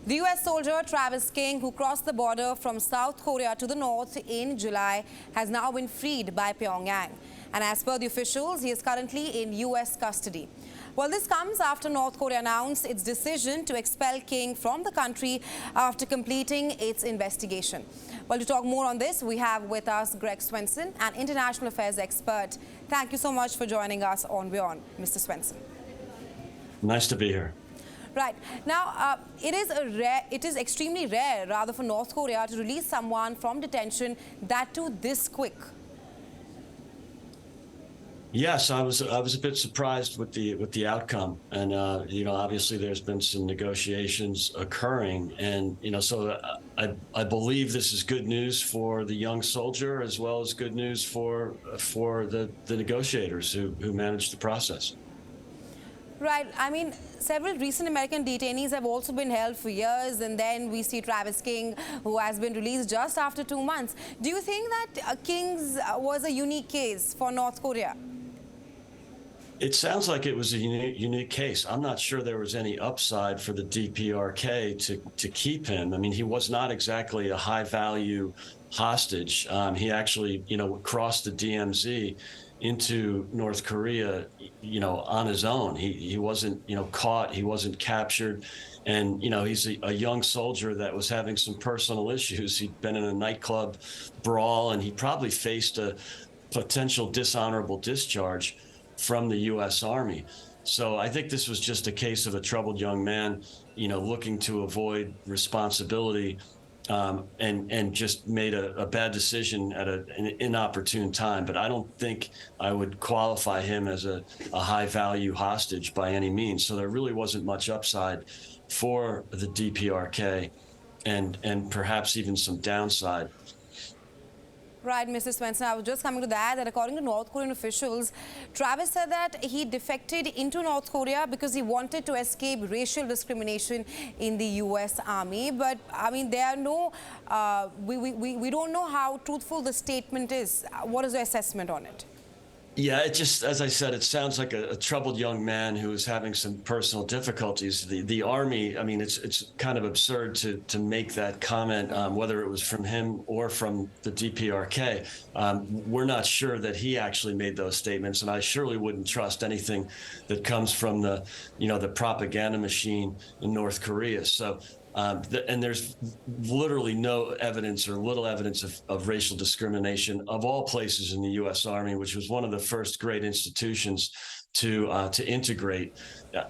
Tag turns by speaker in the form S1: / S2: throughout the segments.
S1: The U.S. soldier Travis King, who crossed the border from South Korea to the north in July, has now been freed by Pyongyang. And as per the officials, he is currently in U.S. custody. Well, this comes after North Korea announced its decision to expel King from the country after completing its investigation. Well, to talk more on this, we have with us Greg Swenson, an international affairs expert. Thank you so much for joining us on WION, Mr. Swenson.
S2: Nice to be here.
S1: Right. Now, it is extremely rare, rather, for North Korea to release someone from detention, that too this quick.
S2: Yes, I was a bit surprised with the outcome, and obviously there's been some negotiations occurring, and so I believe this is good news for the young soldier as well as good news for the negotiators who managed the process.
S1: Right. I mean, several recent American detainees have also been held for years, and then we see Travis King, who has been released just after 2 months. Do you think that King's was a unique case for North Korea?
S2: It sounds like it was a unique case. I'm not sure there was any upside for the DPRK to keep him. I mean, he was not exactly a high-value hostage. He actually, crossed the DMZ into North Korea, on his own. He wasn't, caught. He wasn't captured. And, he's a young soldier that was having some personal issues. He'd been in a nightclub brawl, and he probably faced a potential dishonorable discharge from the U.S. Army. So I think this was just a case of a troubled young man, looking to avoid responsibility, and just made a bad decision at an inopportune time. But I don't think I would qualify him as a high-value hostage by any means. So there really wasn't much upside for the DPRK, and perhaps even some downside.
S1: Right, Mr. Swenson, I was just coming to that according to North Korean officials, Travis said that he defected into North Korea because he wanted to escape racial discrimination in the U.S. Army. But, I mean, there are no, we don't know how truthful the statement is. What is your assessment on it?
S2: Yeah, it just, as I said, it sounds like a troubled young man who is having some personal difficulties. The Army, I mean, it's kind of absurd to make that comment, whether it was from him or from the DPRK. We're not sure that he actually made those statements, and I surely wouldn't trust anything that comes from the propaganda machine in North Korea. So. And there's literally no evidence or little evidence of racial discrimination of all places in the U.S. Army, which was one of the first great institutions to integrate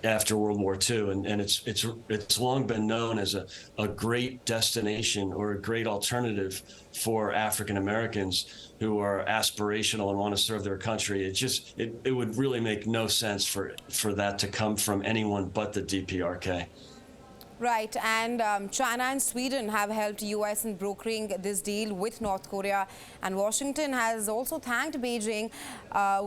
S2: after World War II. And it's long been known as a great destination or a great alternative for African Americans who are aspirational and want to serve their country. It would really make no sense for that to come from anyone but the DPRK.
S1: Right, and China and Sweden have helped U.S. in brokering this deal with North Korea, and Washington has also thanked Beijing,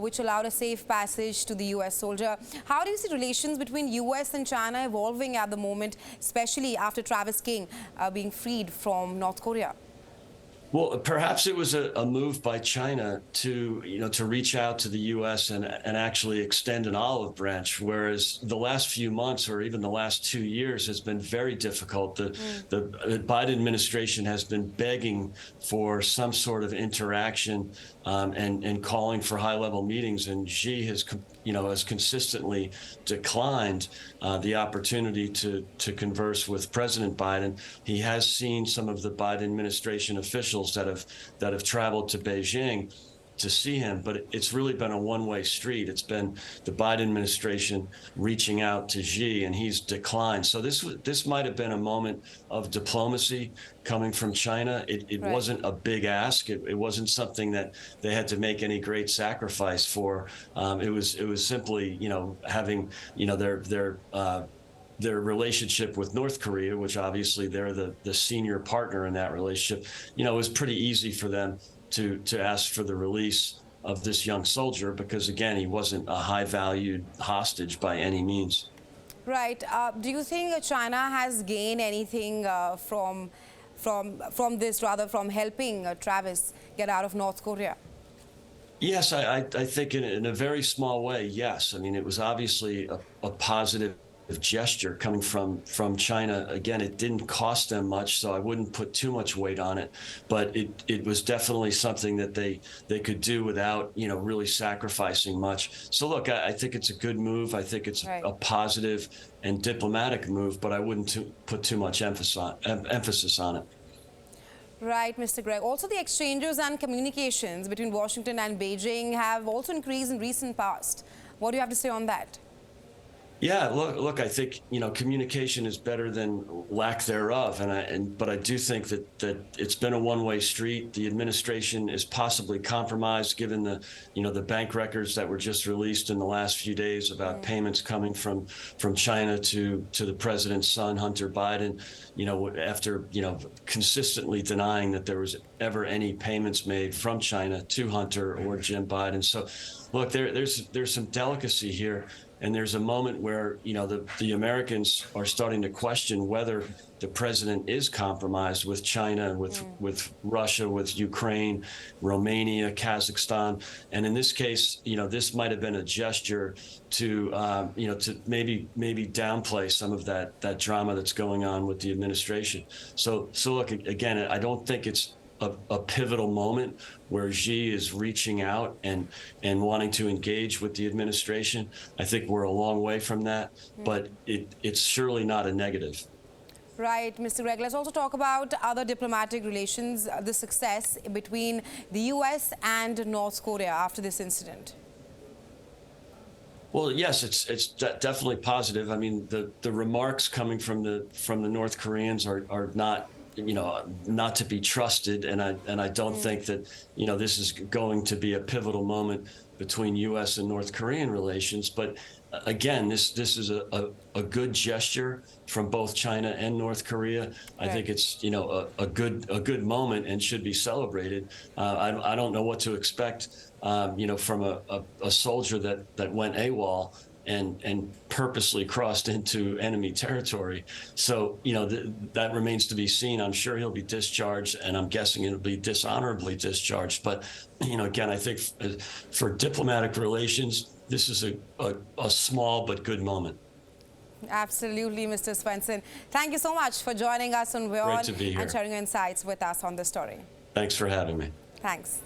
S1: which allowed a safe passage to the U.S. soldier. How do you see relations between U.S. and China evolving at the moment, especially after Travis King being freed from North Korea?
S2: Well, perhaps it was a move by China to reach out to the U.S. and actually extend an olive branch, whereas the last few months or even the last 2 years has been very difficult. The Biden administration has been begging for some sort of interaction and calling for high-level meetings, and Xi has consistently declined the opportunity to converse with President Biden. He has seen some of the Biden administration officials that have traveled to Beijing to see him, but it's really been a one-way street. It's been the Biden administration reaching out to Xi, and he's declined. So this might have been a moment of diplomacy coming from China. It
S1: Right.
S2: wasn't a big ask. It wasn't something that they had to make any great sacrifice for. It was simply having their relationship with North Korea, which obviously they're the senior partner in that relationship. It was pretty easy for them to ask for the release of this young soldier because, again, he wasn't a high-valued hostage by any means.
S1: Right. Do you think China has gained anything from this, rather, from helping Travis get out of North Korea?
S2: Yes, I think in a very small way, yes. I mean, it was obviously a positive gesture coming from China. Again, it didn't cost them much, so I wouldn't put too much weight on it. But it was definitely something that they could do without, you know, really sacrificing much. So look, I think it's a good move. I think it's
S1: Right.
S2: a positive and diplomatic move, but I wouldn't put too much emphasis on it.
S1: Right, Mr. Gregg. Also, the exchanges and communications between Washington and Beijing have also increased in recent past. What do you have to say on that?
S2: Yeah, look, I think, you know, communication is better than lack thereof, but I do think that it's been a one-way street. The administration is possibly compromised given the, you know, the bank records that were just released in the last few days about payments coming from China to the president's son, Hunter Biden, you know, after, you know, consistently denying that there was ever any payments made from China to Hunter or Jim Biden. So look, there's some delicacy here. And there's a moment where, you know, the Americans are starting to question whether the president is compromised with China, with Russia, with Ukraine, Romania, Kazakhstan. And in this case, you know, this might have been a gesture to, you know, to maybe downplay some of that drama that's going on with the administration. So look, again, I don't think it's a pivotal moment where Xi is reaching out and wanting to engage with the administration. I think we're a long way from that, but it's surely not a negative.
S1: Right, Mr. Gregg. Let's also talk about other diplomatic relations, the success between the U.S. and North Korea after this incident.
S2: Well, yes, it's definitely positive. I mean, the remarks coming from the North Koreans are not, you know, not to be trusted, and I don't think that, you know, this is going to be a pivotal moment between U.S. and North Korean relations. But again, this is a good gesture from both China and North Korea. I think it's, you know, a good moment and should be celebrated. I don't know what to expect, you know, from a soldier that went AWOL and purposely crossed into enemy territory. So, you know, that remains to be seen. I'm sure he'll be discharged, and I'm guessing it'll be dishonorably discharged. But, you know, again, I think for diplomatic relations, this is a small but good moment.
S1: Absolutely, Mr. Swenson. Thank you so much for joining us on WION
S2: Great to be here.
S1: and sharing your insights with us on this story.
S2: Thanks for having me.
S1: Thanks.